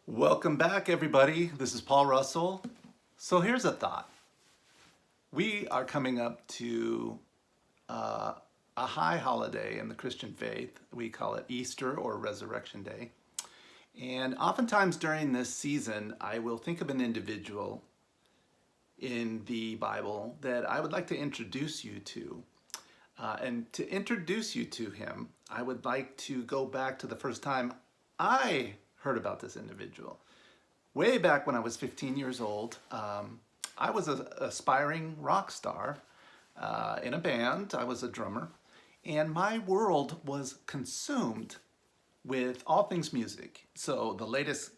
Welcome back, everybody. This is Paul Russell. So here's a thought. We are coming up to a high holiday in the Christian faith. We call it Easter or Resurrection Day. And oftentimes during this season, I will think of an individual in the Bible that I would like to introduce you to. And to introduce you to him, I would like to go back to the first time I heard about this individual. Way back when I was 15 years old, I was an aspiring rock star in a band. I was a drummer, and my world was consumed with all things music. So the latest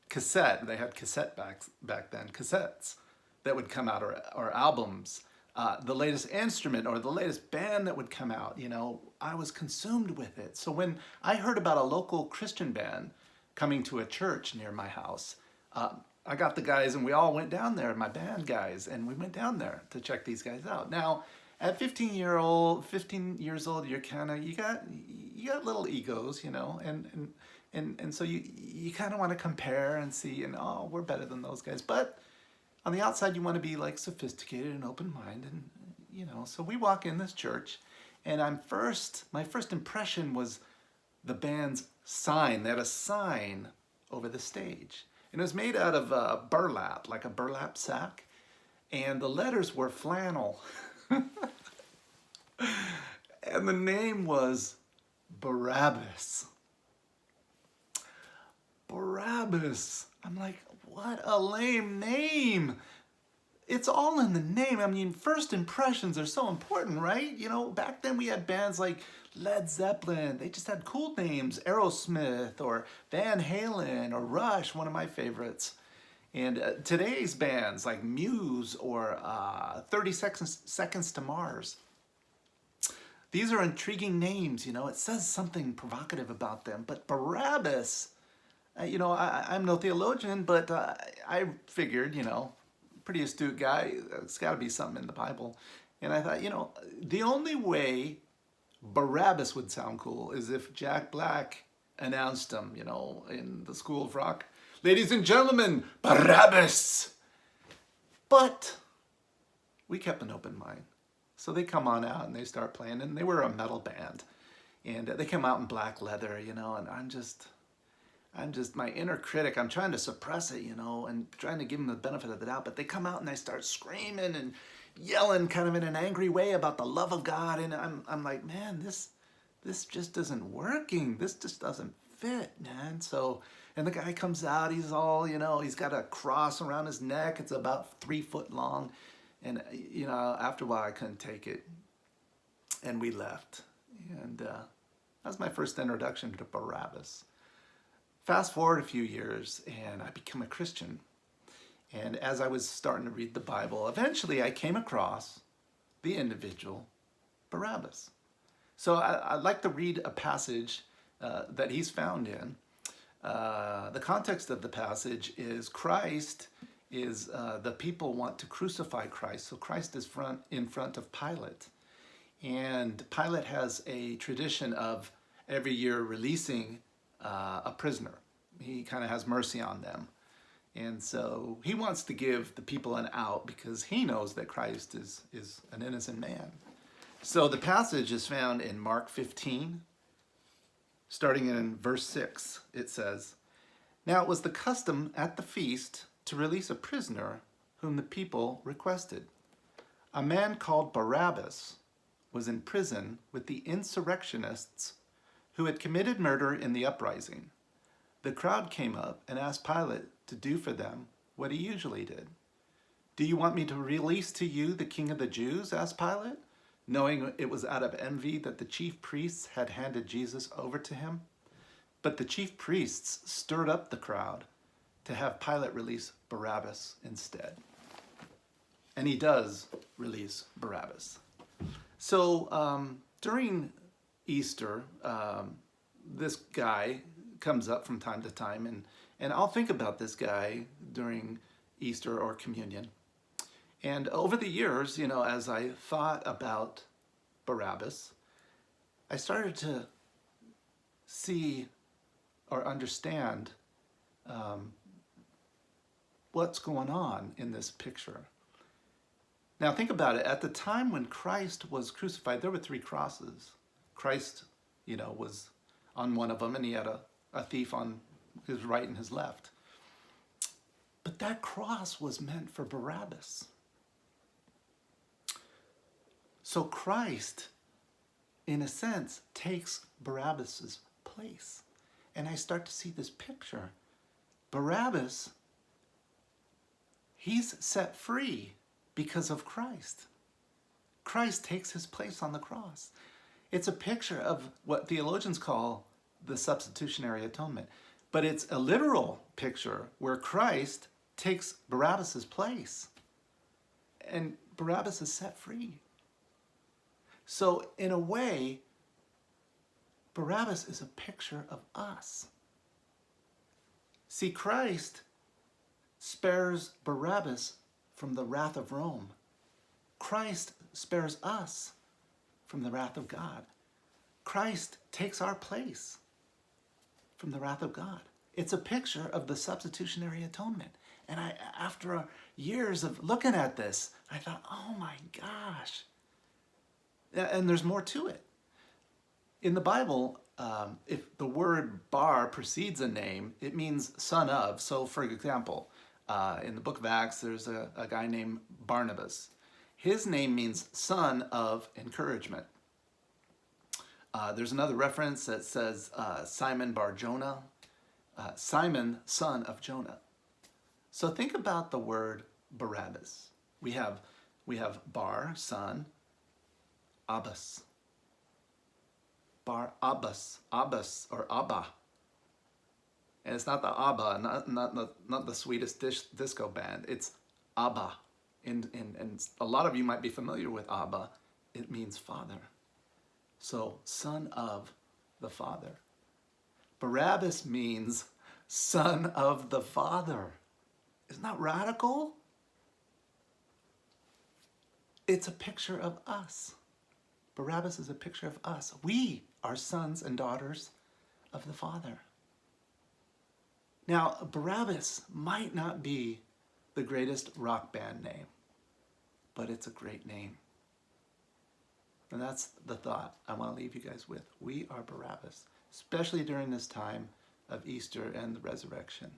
cassette, they had cassette back then, cassettes that would come out, or albums, the latest instrument or the latest band that would come out, I was consumed with it. So when I heard about a local Christian band coming to a church near my house, I got the guys and we all went down there, my band guys, and we went down there to check these guys out. Now, at 15 years old, you're kind of, you got little egos, and so you kind of want to compare and see, and oh, we're better than those guys. But on the outside, you want to be like sophisticated and open-minded, and so we walk in this church, and my first impression was the band's sign. They had a sign over the stage, and it was made out of burlap, like a burlap sack, and the letters were flannel. And the name was Barabas. Barabas. I'm like, what a lame name. It's all in the name. I mean, first impressions are so important, right? Back then we had bands like Led Zeppelin. They just had cool names. Aerosmith or Van Halen or Rush, one of my favorites. And today's bands like Muse or 30 Seconds to Mars. These are intriguing names, it says something provocative about them. But Barabas, I'm no theologian, but I figured, pretty astute guy, it's got to be something in the Bible. And I thought, the only way Barabas would sound cool is if Jack Black announced him, in the School of Rock. Ladies and gentlemen, Barabas! But we kept an open mind. So they come on out and they start playing, and they were a metal band. And they came out in black leather, and I'm just my inner critic. I'm trying to suppress it, and trying to give them the benefit of the doubt. But they come out and they start screaming and yelling kind of in an angry way about the love of God. And I'm like, man, this just isn't working. This just doesn't fit, man. So, and the guy comes out, he's all, he's got a cross around his neck. It's about 3 foot long. And, after a while I couldn't take it. And we left. And that was my first introduction to Barabas. Fast forward a few years, and I became a Christian. And as I was starting to read the Bible, eventually I came across the individual Barabas. So I'd like to read a passage that he's found in. The context of the passage is the people want to crucify Christ. So Christ is in front of Pilate. And Pilate has a tradition of every year releasing a prisoner. He kind of has mercy on them. And so he wants to give the people an out because he knows that Christ is an innocent man. So the passage is found in Mark 15, starting in verse 6. It says, "Now it was the custom at the feast to release a prisoner whom the people requested. A man called Barabas was in prison with the insurrectionists who had committed murder in the uprising. The crowd came up and asked Pilate to do for them what he usually did. 'Do you want me to release to you the king of the Jews?' asked Pilate, knowing it was out of envy that the chief priests had handed Jesus over to him. But the chief priests stirred up the crowd to have Pilate release Barabbas instead." And he does release Barabbas. So during Easter, this guy comes up from time to time, and I'll think about this guy during Easter or communion. And over the years, as I thought about Barabbas, I started to see or understand what's going on in this picture. Now think about it. At the time when Christ was crucified, there were 3 crosses. Christ, was on one of them, and he had a thief on his right and his left. But that cross was meant for Barabbas. So Christ, in a sense, takes Barabbas's place. And I start to see this picture. Barabbas, he's set free because of Christ. Christ takes his place on the cross. It's a picture of what theologians call the substitutionary atonement. But it's a literal picture where Christ takes Barabbas's place. And Barabbas is set free. So in a way, Barabbas is a picture of us. See, Christ spares Barabbas from the wrath of Rome. Christ spares us from the wrath of God. Christ takes our place from the wrath of God. It's a picture of the substitutionary atonement. And after years of looking at this, I thought, oh my gosh. And there's more to it. In the Bible, if the word bar precedes a name, it means son of. So for example, in the book of Acts, there's a guy named Barnabas. His name means son of encouragement. There's another reference that says Simon Bar Jonah, Simon, son of Jonah. So think about the word Barabbas. We have Bar, son, Abbas. Bar Abbas, Abbas or Abba. And it's not the Abba, not the sweetest disco band. It's Abba. And a lot of you might be familiar with Abba. It means father. So, son of the Father. Barabbas means son of the Father. Isn't that radical? It's a picture of us. Barabbas is a picture of us. We are sons and daughters of the Father. Now, Barabas might not be the greatest rock band name, but it's a great name. And that's the thought I want to leave you guys with. We are Barabas, especially during this time of Easter and the resurrection.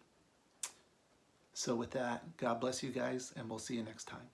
So with that, God bless you guys, and we'll see you next time.